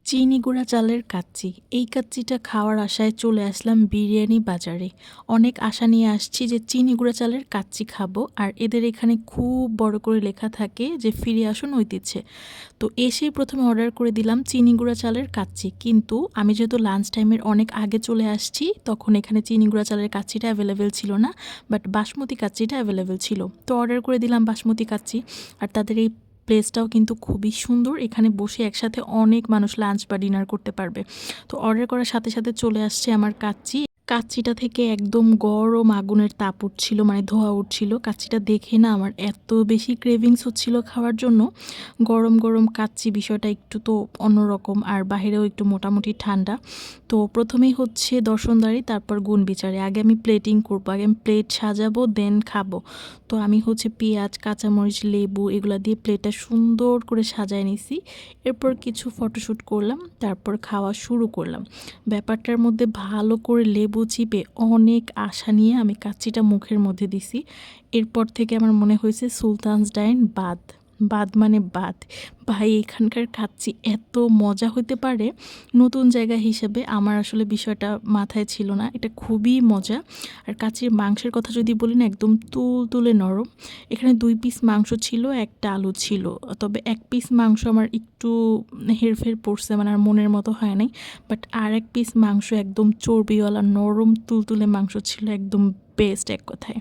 চিনি গুঁড়া চালের কাচ্চি। এই কাচ্চিটা খাওয়ার আশায় চলে আসলাম বিরিয়ানি বাজারে। অনেক আশা নিয়ে আসছি যে চিনি গুঁড়া চালের কাচ্চি খাবো, আর এদের এখানে খুব বড় করে লেখা থাকে যে ফিরে আসুন ঐতিহ্যে। তো এসেই প্রথমে অর্ডার করে দিলাম চিনি গুঁড়া চালের কাচ্চি, কিন্তু আমি যেহেতু লাঞ্চ টাইমের অনেক আগে চলে আসছি তখন এখানে চিনি গুঁড়া চালের কাচ্চিটা অ্যাভেলেবেল ছিল না, বাট বাসমতি কাচ্চিটা অ্যাভেলেবেল ছিল। তো অর্ডার করে দিলাম বাসমতি কাচ্চি। আর তাদের এই প্লেসটাও কিন্তু খুবই সুন্দর, এখানে বসে একসাথে অনেক মানুষ লাঞ্চ বা ডিনার করতে পারবে। তো অর্ডার করার সাথে সাথে চলে আসছে আমার কাচ্চি। কাচ্চিটা থেকে একদম গরম আগুনের তাপ উঠছিল, মানে ধোঁয়া উঠছিল। কাচ্চিটা দেখে না আমার এত বেশি ক্রেভিংস হচ্ছিল খাওয়ার জন্য। গরম গরম কাচ্চি বিষয়টা একটু তো অন্যরকম, আর বাইরেও একটু মোটামুটি ঠান্ডা। তো প্রথমেই হচ্ছে দর্শনদারি, তারপর গুণ বিচারে। আগে আমি প্লেটিং করবো, আগে আমি প্লেট সাজাবো, দেন খাবো। তো আমি হচ্ছে পেঁয়াজ, কাঁচামরিচ, লেবু এগুলো দিয়ে প্লেটটা সুন্দর করে সাজায় নিছি। এরপর কিছু ফটোশ্যুট করলাম, তারপর খাওয়া শুরু করলাম। ব্যাপারটার মধ্যে ভালো করে লেবু চিপে অনেক আশা নিয়ে আমি কাচ্চিটা মুখের মধ্যে দিছি। এরপর থেকে আমার মনে হয়েছে সুলতানস ডাইন বাদ। বাদ মানে বাদ। ভাই, এখানকার কাচ্চি এত মজা হতে পারে, নতুন জায়গা হিসেবে আমার আসলে বিষয়টা মাথায় ছিল না। এটা খুবই মজা। আর কাচ্চির মাংসের কথা যদি বলি না, একদম তুলতুলে নরম। এখানে 2 পিস মাংস ছিল, একটা আলু ছিল। তবে 1 পিস মাংস আমার একটু হেরফের পড়ছে, মানে আর মনের মতো হয় নাই। বাট আর 1 পিস মাংস একদম চর্বিওয়ালা নরম তুলতুলে মাংস ছিল, একদম বেস্ট এক কথায়।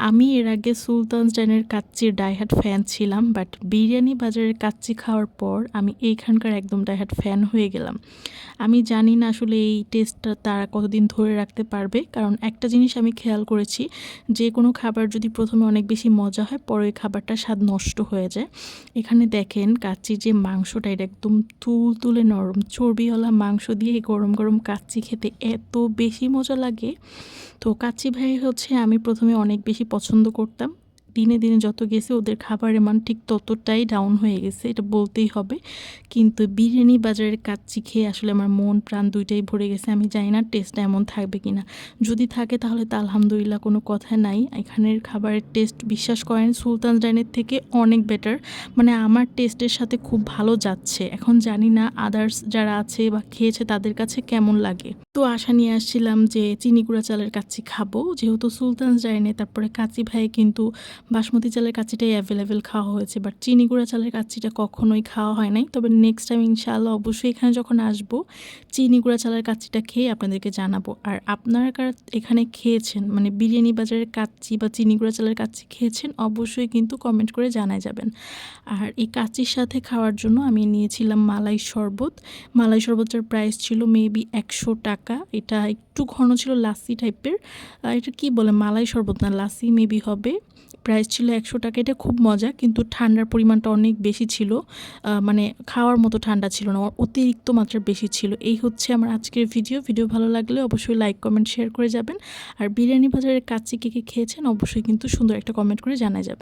আমি এর আগে সুলতানস ডাইনের কাচ্চির ডাইহার্ট ফ্যান ছিলাম, বাট বিরিয়ানি বাজারের কাচ্চি খাওয়ার পর আমি এইখানকার একদম ডাইহার্ট ফ্যান হয়ে গেলাম। আমি জানি না আসলে এই টেস্টটা তারা কতদিন ধরে রাখতে পারবে, কারণ একটা জিনিস আমি খেয়াল করেছি, যে কোনো খাবার যদি প্রথমে অনেক বেশি মজা হয়, পরে ওই খাবারটার স্বাদ নষ্ট হয়ে যায়। এখানে দেখেন কাচ্চির যে মাংসটা, এটা একদম তুলতুলে নরম চর্বিওয়ালা মাংস দিয়ে গরম গরম কাচ্চি খেতে এত বেশি মজা লাগে। তো কাচ্চি ভাই হচ্ছে আমি প্রথমে অনেক বেশি পছন্দ করতাম। দিনে দিনে যত গেছে ওদের খাবারের মান ঠিক ততটাই ডাউন হয়ে গেছে, এটা বলতেই হবে। কিন্তু বিরিয়ানি বাজারের কাচ্চি খেয়ে আসলে আমার মন প্রাণ দুইটাই ভরে গেছে। আমি জানি না টেস্টটা এমন থাকবে কি না। যদি থাকে তাহলে তো আলহামদুলিল্লাহ, কোনো কথা নাই। এখানের খাবারের টেস্ট বিশ্বাস করেন সুলতানস ডাইনের থেকে অনেক বেটার, মানে আমার টেস্টের সাথে খুব ভালো যাচ্ছে। এখন জানি না আদার্স যারা আছে বা খেয়েছে তাদের কাছে কেমন লাগে। তো আশা নিয়ে আসছিলাম যে চিনি গুঁড়া চালের কাচ্চি খাবো, যেহেতু সুলতানস ডাইনে তারপরে কাচ্চি ভাই কিন্তু বাসমতি চালের কাচ্চিটাই অ্যাভেলেবেল খাওয়া হয়েছে, বাট চিনি গুঁড়া চালের কাচ্চিটা কখনোই খাওয়া হয় নাই। তবে নেক্সট টাইম ইনশাআল্লাহ অবশ্যই এখানে যখন আসবো চিনি গুঁড়া চালের কাচ্চিটা খেয়ে আপনাদেরকে জানাবো। আর আপনারা কারা এখানে খেয়েছেন, মানে বিরিয়ানি বাজারের কাচ্চি বা চিনি গুঁড়া চালের কাচ্চি খেয়েছেন, অবশ্যই কিন্তু কমেন্ট করে জানাই যাবেন। আর এই কাচ্চির সাথে খাওয়ার জন্য আমি নিয়েছিলাম মালাই শরবত। মালাই শরবতটার প্রাইস ছিল মেবি 100 টাকা। এটা একটু ঘন ছিল, লাসি টাইপের। এটা কি বলে, মালাই শরবত না লাসি মেবি হবে। প্রাইস ছিল 100 টাকা। এটা খুব মজা, কিন্তু ঠান্ডার পরিমাণটা অনেক বেশি ছিল। মানে খাওয়ার মতো ঠান্ডা ছিল না, অতিরিক্ত মাত্রার বেশি ছিল। এই হচ্ছে আমার আজকের ভিডিও ভালো লাগলে অবশ্যই লাইক কমেন্ট শেয়ার করে যাবেন। আর বিরিয়ানি বাজারের কাচ্চি কে কে খেয়েছেন অবশ্যই কিন্তু সুন্দর একটা কমেন্ট করে জানাই যাবেন।